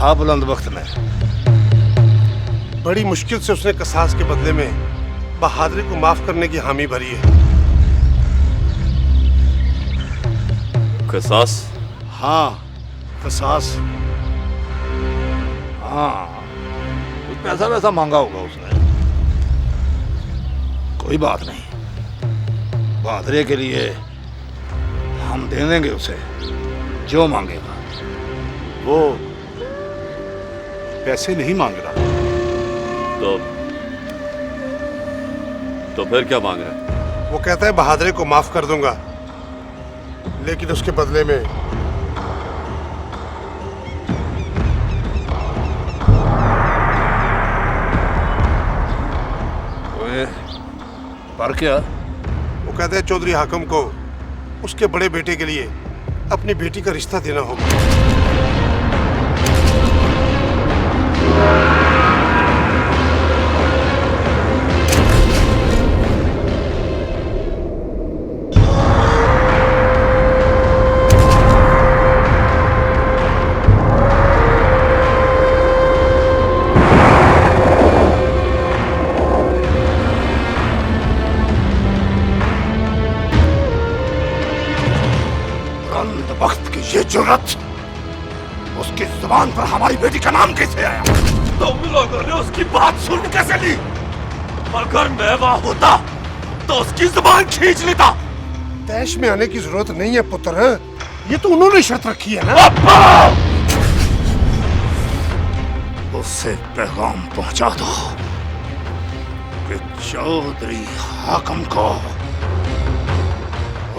कहा बुलंद वक्त ने? बड़ी मुश्किल से उसने कसास के बदले में बहादुरी को माफ करने की हामी भरी है। कसास? हाँ, कसास। हाँ, कुछ पैसा वैसा मांगा होगा उसने। कोई बात नहीं, बहादुरी के लिए हम दे देंगे उसे जो मांगेगा। वो पैसे नहीं मांग रहा। तो फिर क्या मांग रहा है? वो कहता है बहादुरी को माफ कर दूंगा, लेकिन उसके बदले में पर क्या? वो कहता है चौधरी हाकिम को उसके बड़े बेटे के लिए अपनी बेटी का रिश्ता देना होगा। ये जुर्रत, उसकी जुबान पर हमारी बेटी का नाम कैसे आया? तुम लोगों ने उसकी बात सुन कैसे ली? अगर मैं वहां होता तो उसकी जुबान खींच लेता। तैश में आने की जरूरत नहीं है पुत्र, ये तो उन्होंने शर्त रखी है ना। उससे पैगाम पहुंचा दो कि चौधरी हाकिम को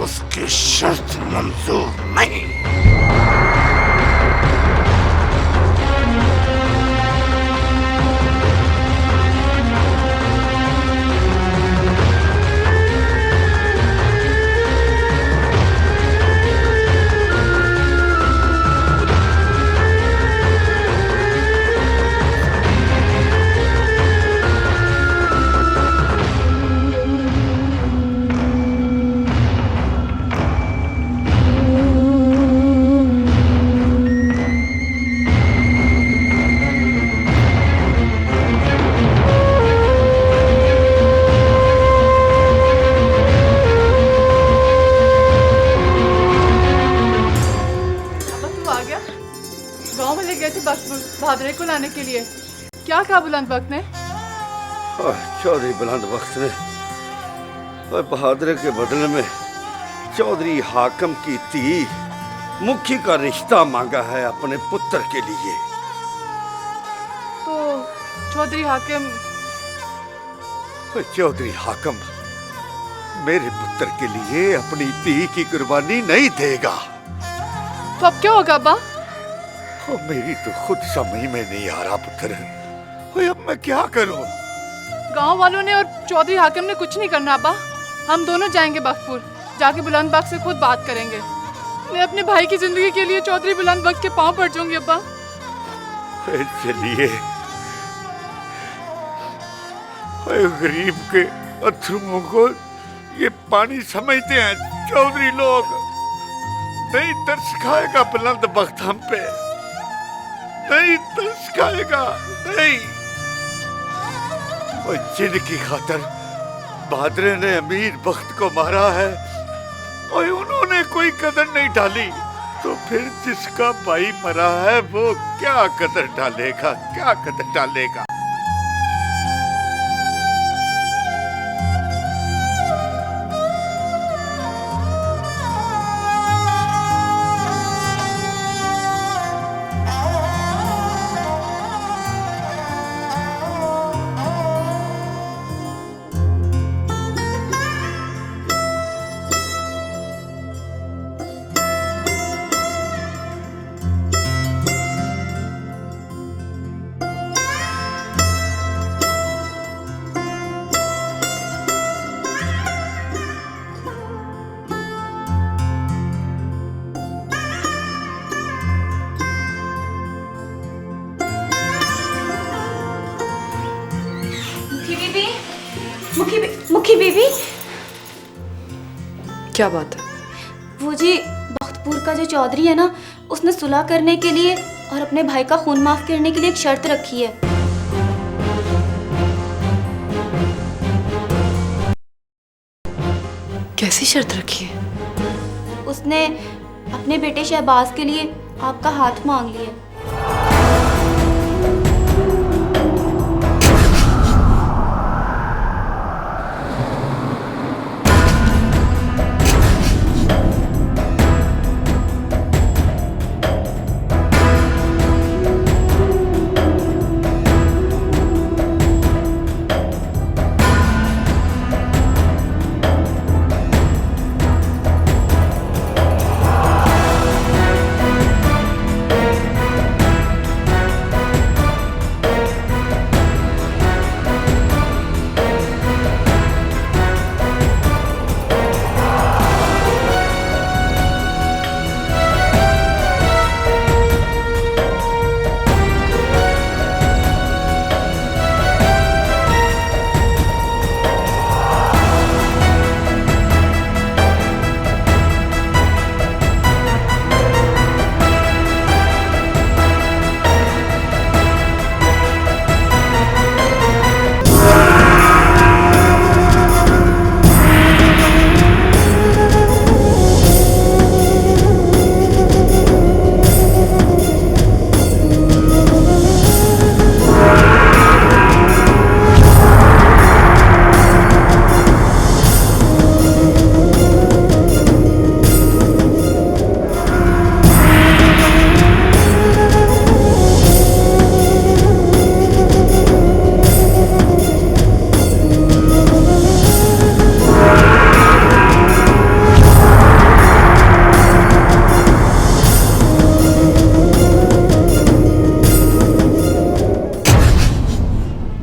उसकी शर्त मंजूर नहीं। बहादुरी को लाने के लिए क्या कहा बुलंद वक्त ने? चौधरी बुलंद वक्त ने बहादुरी के बदले में चौधरी हाकिम की धी मुखी का रिश्ता मांगा है अपने पुत्र के लिए। तो चौधरी हाकिम मेरे पुत्र के लिए अपनी धी की कुर्बानी नहीं देगा। तो अब क्या होगा अब्बा? मेरी तो खुद समझ में नहीं आ रहा पुत्र। अब मैं क्या करूं? गांव वालों ने और चौधरी हाकिम ने कुछ नहीं करना अब्बा। हम दोनों जाएंगे बख्तपुर, जाके बुलंद बाग से खुद बात करेंगे। मैं अपने भाई की जिंदगी के लिए चौधरी बुलंद वक्त के पांव पड़ जाऊंगी अब्बा। चलिए, गरीब के अथरुओं को ये पानी समझते हैं चौधरी लोग। नहीं तरस खाएगा बुलंद वक्त हम पे, नहीं तरस खाएगा, नहीं। और जिनकी खातर बहादुर ने अमीर वक्त को मारा है और उन्होंने कोई कदर नहीं डाली, तो फिर जिसका भाई मरा है वो क्या कदर डालेगा, क्या कदर डालेगा? मुखी बीबी, क्या बात है? वो जी बख्तपुर का जो चौधरी है ना, उसने सुलह करने के लिए और अपने भाई का खून माफ करने के लिए एक शर्त रखी है। कैसी शर्त रखी है? उसने अपने बेटे शहबाज के लिए आपका हाथ मांग लिया।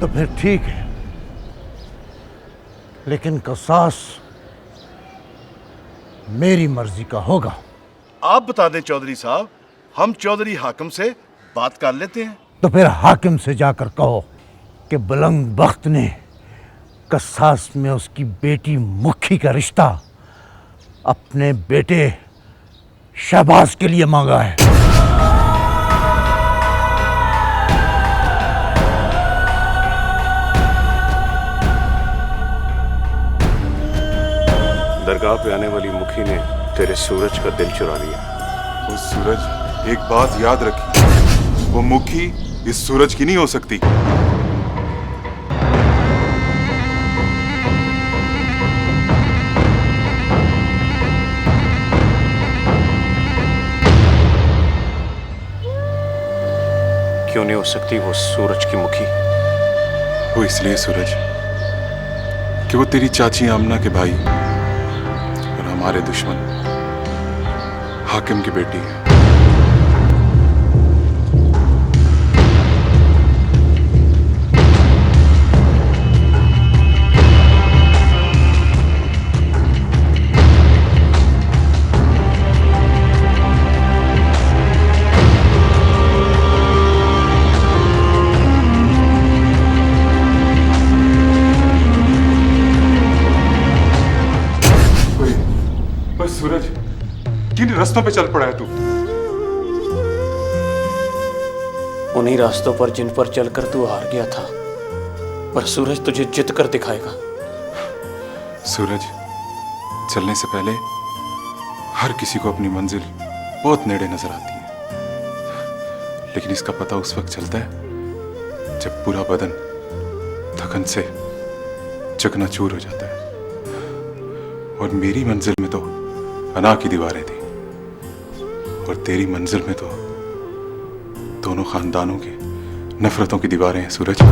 तो फिर ठीक है, लेकिन कसास मेरी मर्जी का होगा। आप बता दें चौधरी साहब, हम चौधरी हाकिम से बात कर लेते हैं। तो फिर हाकिम से जाकर कहो कि बुलंद बख्त ने कसास में उसकी बेटी मुखी का रिश्ता अपने बेटे शहबाज के लिए मांगा है। दरगाह पे आने वाली मुखी ने तेरे सूरज का दिल चुरा लिया। वो सूरज, एक बात याद रखी, वो मुखी इस सूरज की नहीं हो सकती। क्यों नहीं हो सकती वो सूरज की मुखी? वो इसलिए सूरज कि वो तेरी चाची आमना के भाई और हमारे दुश्मन हाकिम की बेटी है। सूरज, किन रास्तों पे चल पड़ा है तू? उन्हीं रास्तों पर जिन पर चलकर तू हार गया था, पर सूरज तुझे जित कर दिखाएगा। सूरज, चलने से पहले हर किसी को अपनी मंजिल बहुत नेड़े नजर आती है, लेकिन इसका पता उस वक्त चलता है जब पूरा बदन थकन से चकनाचूर हो जाता है। और मेरी मंजिल में तो अना की दीवारें थी, और तेरी मंजिल में तो दोनों खानदानों की नफरतों की दीवारें हैं सूरज।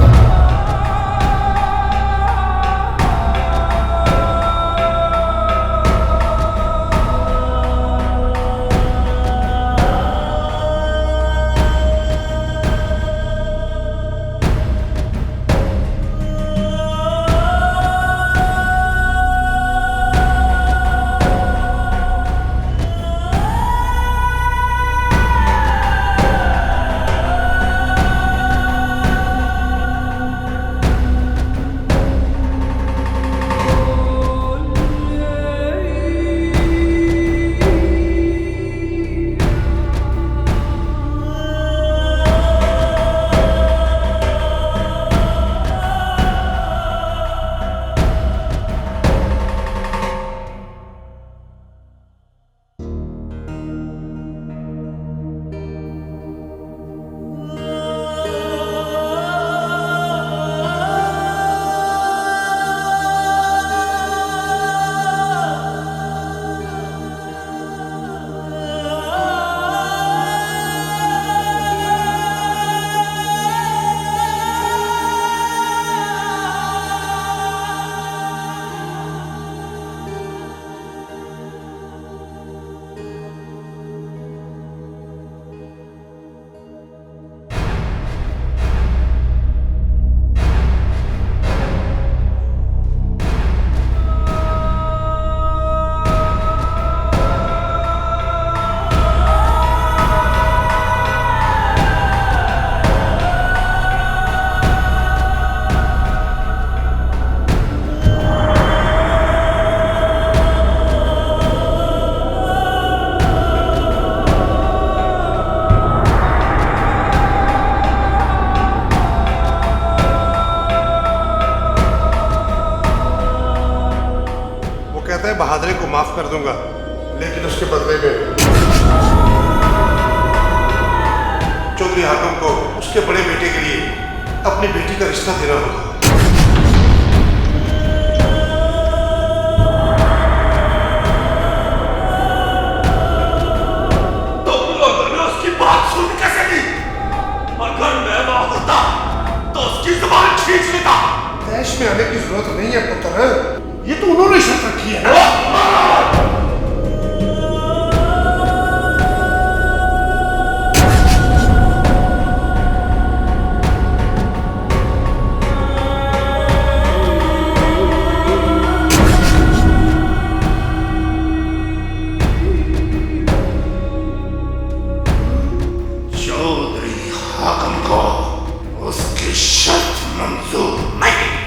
कहता है बहादुरी को माफ कर दूंगा, लेकिन उसके बदले में चौधरी हाकिम को उसके बड़े बेटे के लिए अपनी बेटी का रिश्ता देना होगा। तुम लोगों ने उसकी बात सुन कैसे ली? अगर मैं वहां होता तो उसकी जुबान खींच लेता। देश में आने की जरूरत नहीं है पुत्र, ये तो उन्होंने शर्त रखी है ना। चौधरी हाकिम को उसकी शर्त मंजूर नहीं।